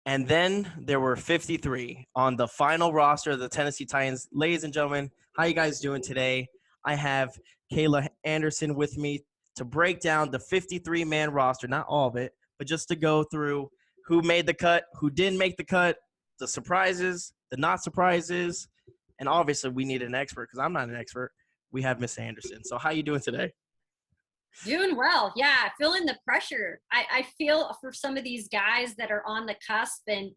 And then there were 53 on the final roster of the Tennessee Titans. Ladies and gentlemen, how you guys doing today? I have Kayla Anderson with me to break down the 53-man roster, not all of it, but just to go through who made the cut, who didn't make the cut, the surprises, the not surprises, and obviously we need an expert because I'm not an expert. We have Miss Anderson. So how you doing today? Doing well. Yeah, feeling the pressure. I feel for some of these guys that are on the cusp and,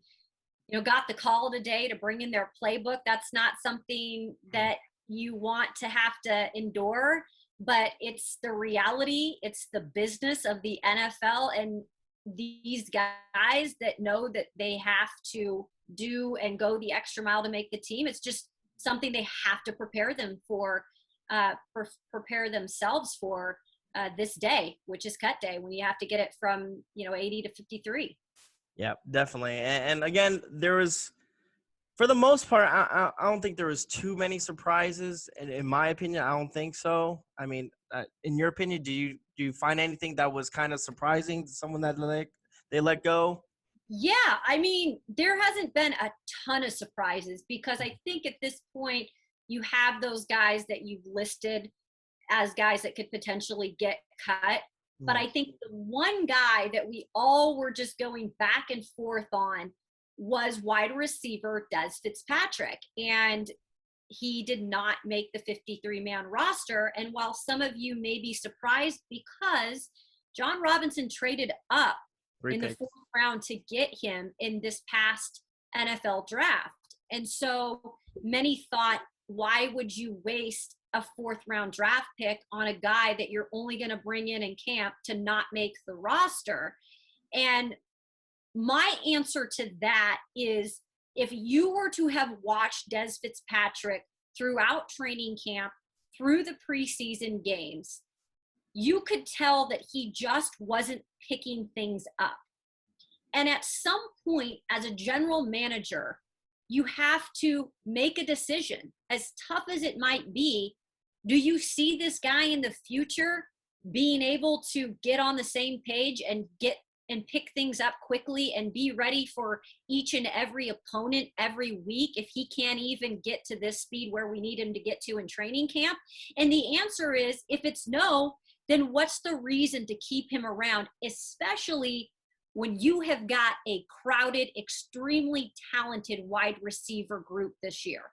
got the call today to bring in their playbook. That's not something that you want to have to endure, but it's the reality. It's the business of the NFL. And these guys that know that they have to do and go the extra mile to make the team, it's just something they have to prepare them for, prepare themselves for. This day, which is cut day, when you have to get it from 80 to 53. Yeah, definitely. And again, there was, for the most part, I don't think there was too many surprises. And in my opinion, I don't think so. I mean, in your opinion, do you find anything that was kind of surprising to someone that they let go? Yeah, I mean, there hasn't been a ton of surprises because I think at this point you have those guys that you've listed as guys that could potentially get cut. But I think the one guy that we all were just going back and forth on was wide receiver Dez Fitzpatrick. And he did not make the 53-man roster. And while some of you may be surprised because John Robinson traded up in the fourth round to get him in this past NFL draft. And so many thought, why would you waste a fourth round draft pick on a guy that you're only going to bring in camp to not make the roster? And my answer to that is, if you were to have watched Dez Fitzpatrick throughout training camp, through the preseason games, you could tell that he just wasn't picking things up. And at some point as a general manager, you have to make a decision, as tough as it might be. Do you see this guy in the future being able to get on the same page and pick things up quickly and be ready for each and every opponent every week if he can't even get to this speed where we need him to get to in training camp? And the answer is, if it's no, then what's the reason to keep him around, especially when you have got a crowded, extremely talented wide receiver group this year?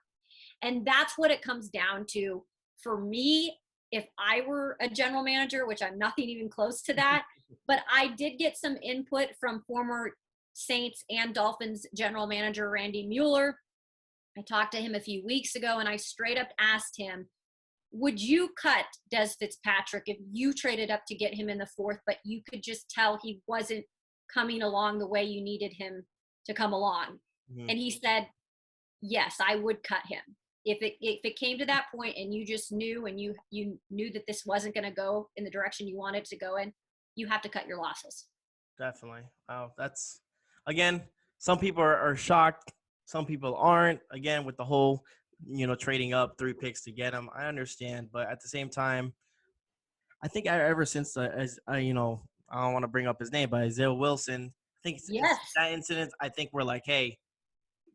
And that's what it comes down to. For me, if I were a general manager, which I'm nothing even close to that, but I did get some input from former Saints and Dolphins general manager Randy Mueller. I talked to him a few weeks ago and I straight up asked him, would you cut Dez Fitzpatrick if you traded up to get him in the fourth, but you could just tell he wasn't coming along the way you needed him to come along? Mm-hmm. And he said, yes, I would cut him. If it came to that point and you just knew and you knew that this wasn't going to go in the direction you wanted to go in, you have to cut your losses. Definitely. Wow. That's, again, some people are shocked. Some people aren't. Again, with the whole, trading up 3 picks to get him, I understand. But at the same time, I think ever since, I don't want to bring up his name, but Isaiah Wilson, I think yes. That incident, I think we're like, hey,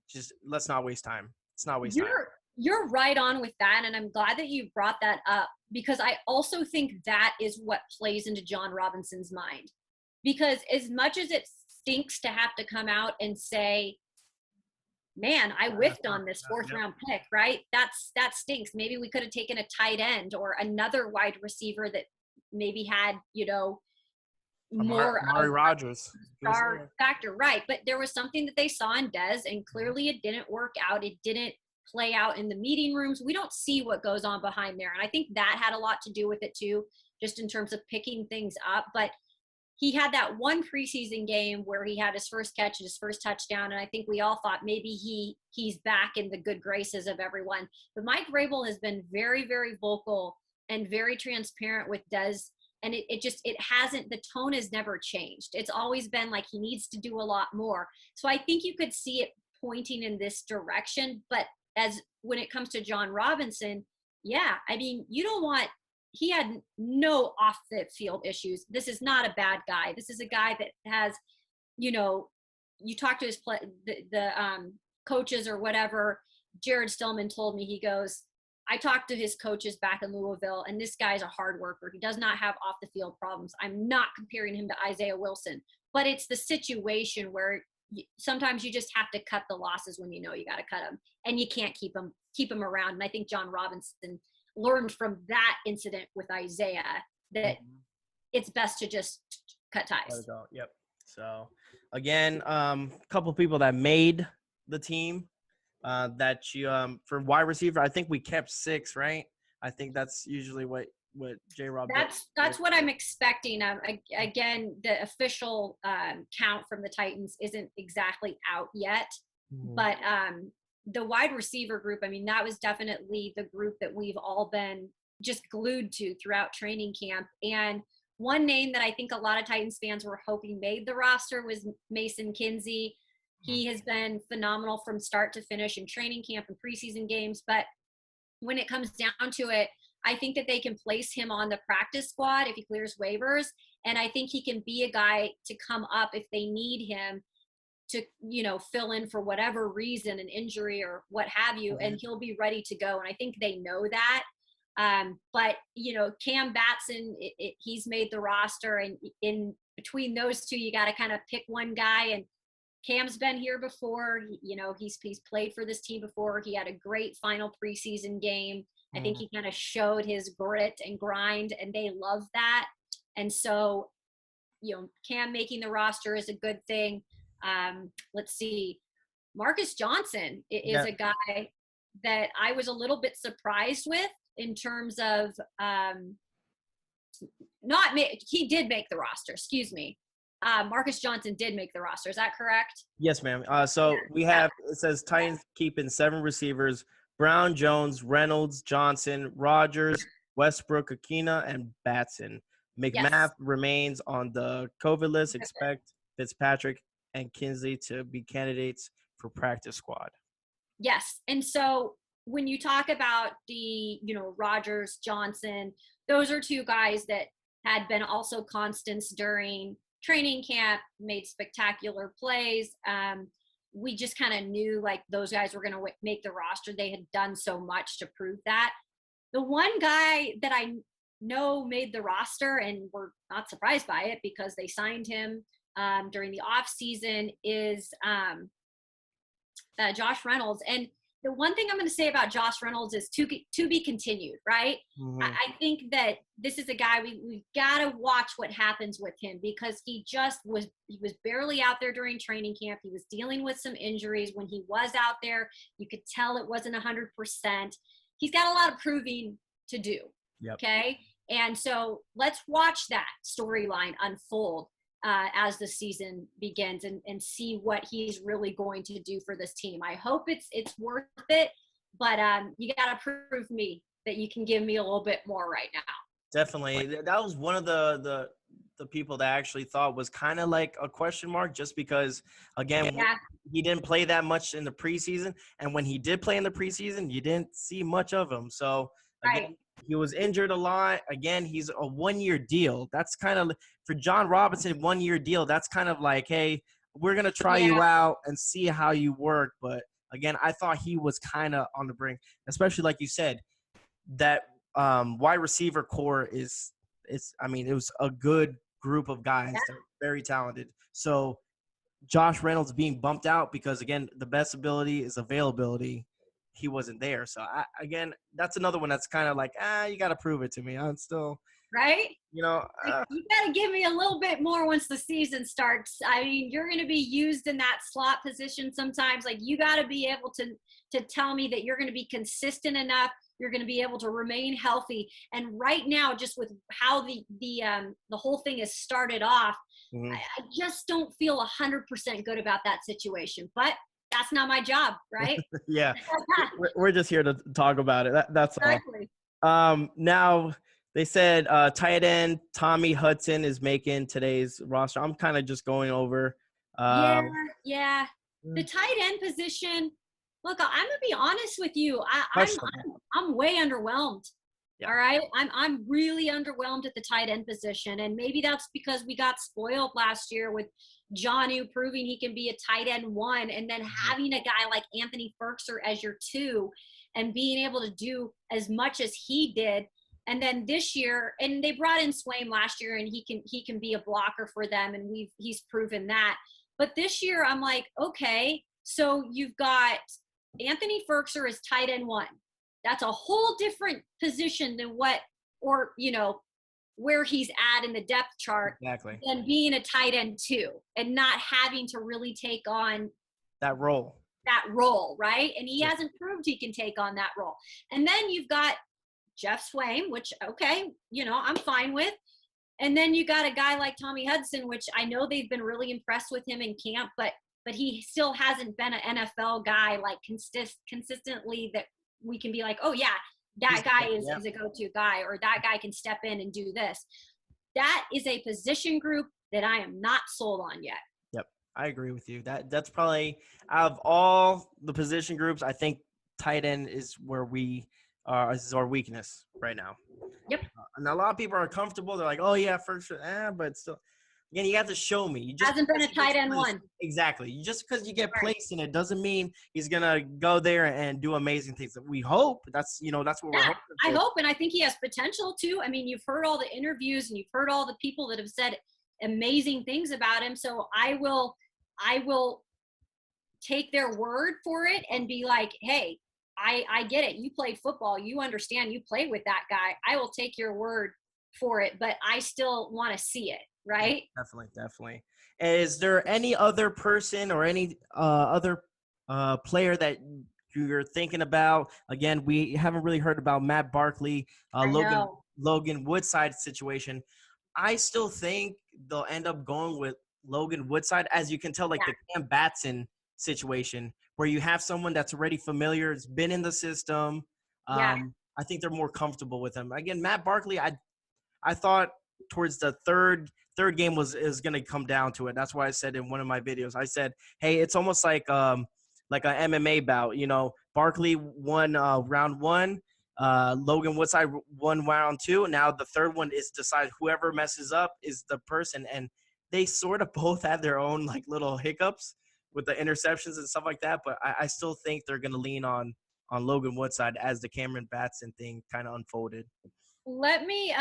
just let's not waste time. Let's not waste time. You're right on with that, and I'm glad that you brought that up, because I also think that is what plays into John Robinson's mind. Because as much as it stinks to have to come out and say, man, I whiffed on this fourth round pick, right? That stinks. Maybe we could have taken a tight end or another wide receiver that maybe had, more Amari Rodgers star factor, right? But there was something that they saw in Dez, and clearly it didn't work out. It didn't play out in the meeting rooms. We don't see what goes on behind there. And I think that had a lot to do with it too, just in terms of picking things up. But he had that one preseason game where he had his first catch and his first touchdown. And I think we all thought maybe he's back in the good graces of everyone. But Mike Vrabel has been very, very vocal and very transparent with Dez. And it hasn't, the tone has never changed. It's always been like he needs to do a lot more. So I think you could see it pointing in this direction. But as when it comes to John Robinson, yeah, I mean, he had no off the field issues. This is not a bad guy. This is a guy that has, you talk to the coaches or whatever. Jared Stillman told me, he goes, I talked to his coaches back in Louisville, and this guy's a hard worker. He does not have off the field problems. I'm not comparing him to Isaiah Wilson, but it's the situation where sometimes you just have to cut the losses when you know you got to cut them, and you can't keep them around. And I think John Robinson learned from that incident with Isaiah that it's best to just cut ties. Let it go. Yep. So again, couple people that made the team that you for wide receiver, I think we kept 6, right? I think that's usually what J-Rob that's what I'm expecting. Again, the official count from the Titans isn't exactly out yet, but the wide receiver group, I mean, that was definitely the group that we've all been just glued to throughout training camp. And one name that I think a lot of Titans fans were hoping made the roster was Mason Kinsey. He has been phenomenal from start to finish in training camp and preseason games. But when it comes down to it, I think that they can place him on the practice squad if he clears waivers. And I think he can be a guy to come up if they need him to, fill in for whatever reason, an injury or what have you, and he'll be ready to go. And I think they know that. But, Cam Batson, he's made the roster, and in between those two, you got to kind of pick one guy. And Cam's been here before, he's played for this team before. He had a great final preseason game. I think he kind of showed his grit and grind, and they love that. And so, Cam making the roster is a good thing. Let's see. Marcus Johnson is a guy that I was a little bit surprised with in terms of he did make the roster, excuse me. Marcus Johnson did make the roster. Is that correct? Yes, ma'am. So we have, it says Titans keeping 7 receivers: Brown, Jones, Reynolds, Johnson, Rogers, Westbrook, Akina, and Batson. McMath remains on the COVID list. Expect Fitzpatrick and Kinsley to be candidates for practice squad. Yes. And so when you talk about the, Rogers, Johnson, those are 2 guys that had been also constants during training camp, made spectacular plays. We just kind of knew like those guys were going to make the roster. They had done so much to prove that. The one guy that I know made the roster, and we're not surprised by it because they signed him during the off season, is Josh Reynolds. And the one thing I'm going to say about Josh Reynolds is to be continued, right? I think that this is a guy we've got to watch what happens with him, because he was barely out there during training camp. He was dealing with some injuries. When he was out there, you could tell it wasn't 100%. He's got a lot of proving to do. Okay. And so let's watch that storyline unfold as the season begins and see what he's really going to do for this team. I hope it's worth it, but you got to prove me that you can give me a little bit more right now. Definitely. That was one of the people that I actually thought was kind of like a question mark, just because, again, he didn't play that much in the preseason. And when he did play in the preseason, you didn't see much of him. So, again, he was injured a lot. Again, he's a 1-year deal. That's kind of – for John Robinson, 1-year deal, that's kind of like, hey, we're going to try you out and see how you work. But, again, I thought he was kind of on the brink, especially like you said, that wide receiver core it was a good group of guys that are very talented. So Josh Reynolds being bumped out because, again, the best ability is availability. He wasn't there. So, again, that's another one that's kind of like, you got to prove it to me. I'm still – right? You got to give me a little bit more once the season starts. I mean, you're going to be used in that slot position sometimes. Like, you got to be able to tell me that you're going to be consistent enough. You're going to be able to remain healthy. And right now, just with how the whole thing has started off, I just don't feel 100% good about that situation. But that's not my job, right? Yeah. We're just here to talk about it. That's exactly. all. Now, they said tight end Tommy Hudson is making today's roster. I'm kind of just going over. Yeah. The tight end position, look, I'm going to be honest with you. I'm way underwhelmed. Yeah. All right. I'm really underwhelmed at the tight end position. And maybe that's because we got spoiled last year with, Jonnu proving he can be a tight end 1, and then having a guy like Anthony Ferkser as your 2 and being able to do as much as he did. And then this year, and they brought in Swaim last year, and he can be a blocker for them, and he's proven that. But this year, I'm like, okay, so you've got Anthony Ferkser as tight end 1. That's a whole different position than where he's at in the depth chart, Exactly. than being a tight end 2 and not having to really take on that role, right? And he hasn't proved he can take on that role. And then you've got Jeff Swaim, which, okay, I'm fine with. And then you got a guy like Tommy Hudson, which I know they've been really impressed with him in camp, but he still hasn't been an NFL guy like consistently that we can be like, oh yeah, that guy is a go-to guy, or that guy can step in and do this. That is a position group that I am not sold on yet. Yep, I agree with you. That's probably, out of all the position groups, I think tight end is where is our weakness right now. Yep. And a lot of people are uncomfortable. They're like, oh yeah, first, but still. Again, you have to show me. You just hasn't been a tight end 1. Exactly. Just because you get placed in it doesn't mean he's gonna go there and do amazing things. We hope that's what we're hoping for. I hope, and I think he has potential too. I mean, you've heard all the interviews and you've heard all the people that have said amazing things about him. So I will take their word for it and be like, hey, I get it. You played football. You understand. You played with that guy. I will take your word for it, but I still want to see it. Right? Definitely. Is there any other person or any other player that you're thinking about? Again, we haven't really heard about Matt Barkley, Logan Woodside situation. I still think they'll end up going with Logan Woodside, as you can tell, the Cam Batson situation, where you have someone that's already familiar, has been in the system. I think they're more comfortable with him. Again, Matt Barkley, I thought towards the third game is going to come down to it. That's why I said in one of my videos, I said, hey, it's almost like an MMA bout. Barkley won round 1. Logan Woodside won round 2. Now the third one is decide whoever messes up is the person. And they sort of both had their own little hiccups with the interceptions and stuff like that. But I still think they're going to lean on Logan Woodside as the Cameron Batson thing kind of unfolded. Let me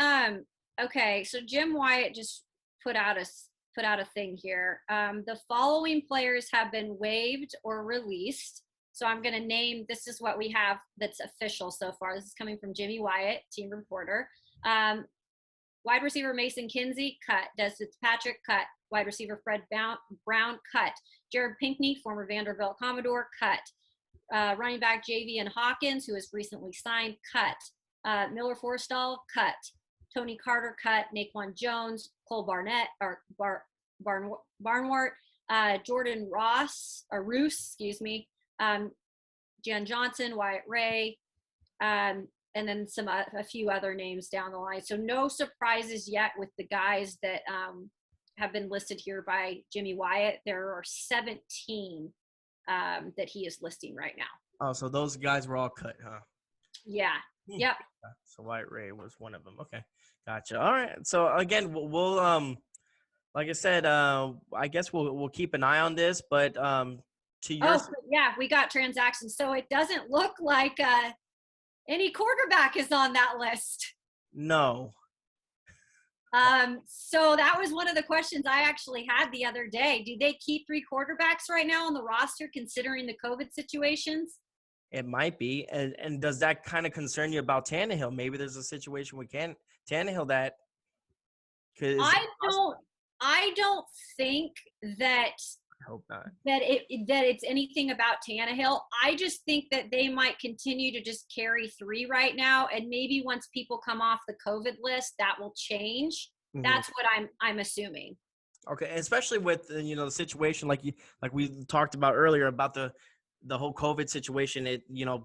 okay, so Jim Wyatt just put out a thing here. The following players have been waived or released. So I'm going to name, this is what we have that's official so far. This is coming from Jimmy Wyatt, team reporter. Wide receiver Mason Kinsey, cut. Dez Fitzpatrick, cut. Wide receiver Fred Brown, cut. Jared Pinkney, former Vanderbilt Commodore, cut. Running back Javian Hawkins, who has recently signed, cut. Miller Forstall, cut. Tony Carter, cut. Naquan Jones, Cole Barnett, or Barnwart, Jordan Roose, Jan Johnson, Wyatt Ray, and then a few other names down the line. So no surprises yet with the guys that have been listed here by Jimmy Wyatt. There are 17 that he is listing right now. Oh, so those guys were all cut, huh? Yeah. Yep. So Wyatt Ray was one of them. Okay. Gotcha. All right. So again, we'll like I said, I guess we'll keep an eye on this, but we got transactions. So it doesn't look like any quarterback is on that list. No. So that was one of the questions I actually had the other day. Do they keep 3 quarterbacks right now on the roster considering the COVID situations? It might be. And does that kind of concern you about Tannehill? Maybe there's a situation with Tannehill that I don't think that I hope not. that it's anything about Tannehill. I just think that they might continue to just carry 3 right now, and maybe once people come off the COVID list, that will change. Mm-hmm. That's what I'm assuming. Okay, especially with the situation like we talked about earlier about the whole COVID situation, it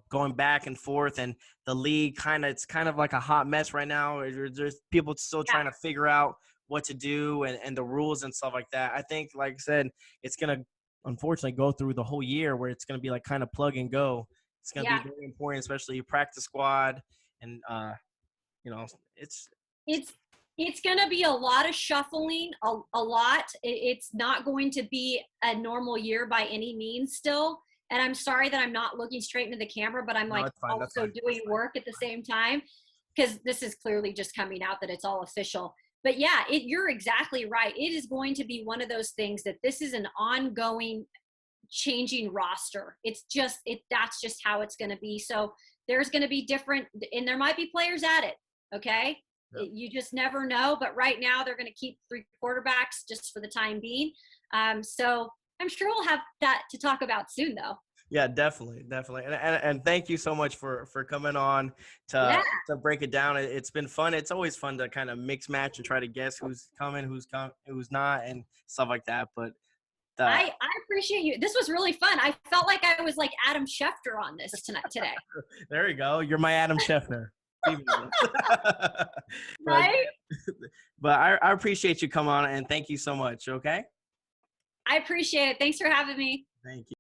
going back and forth, and the league it's kind of like a hot mess right now. There's people still trying to figure out what to do and the rules and stuff like that. I think, like I said, it's gonna unfortunately go through the whole year where it's gonna be like kind of plug and go. It's gonna be very important, especially your practice squad, and it's It's going to be a lot of shuffling, a lot. It's not going to be a normal year by any means still. And I'm sorry that I'm not looking straight into the camera, but I'm No, like it's fine. That's also fine. doing work at the same time because this is clearly just coming out that it's all official. But yeah, you're exactly right. It is going to be one of those things that this is an ongoing changing roster. It's just that's just how it's going to be. So there's going to be different, and there might be players at it. Okay, Yep. you just never know. But right now they're going to keep 3 quarterbacks just for the time being. So I'm sure we'll have that to talk about soon, though. Yeah, definitely, definitely, and thank you so much for coming on Yeah, to break it down. It's been fun. It's always fun to kind of mix match and try to guess who's coming, who's not, and stuff like that. But I appreciate you. This was really fun. I felt like I was like Adam Schefter on this today. there you go. You're my Adam Scheffner. but Right? but I appreciate you coming on and thank you so much. Okay. I appreciate it. Thanks for having me. Thank you.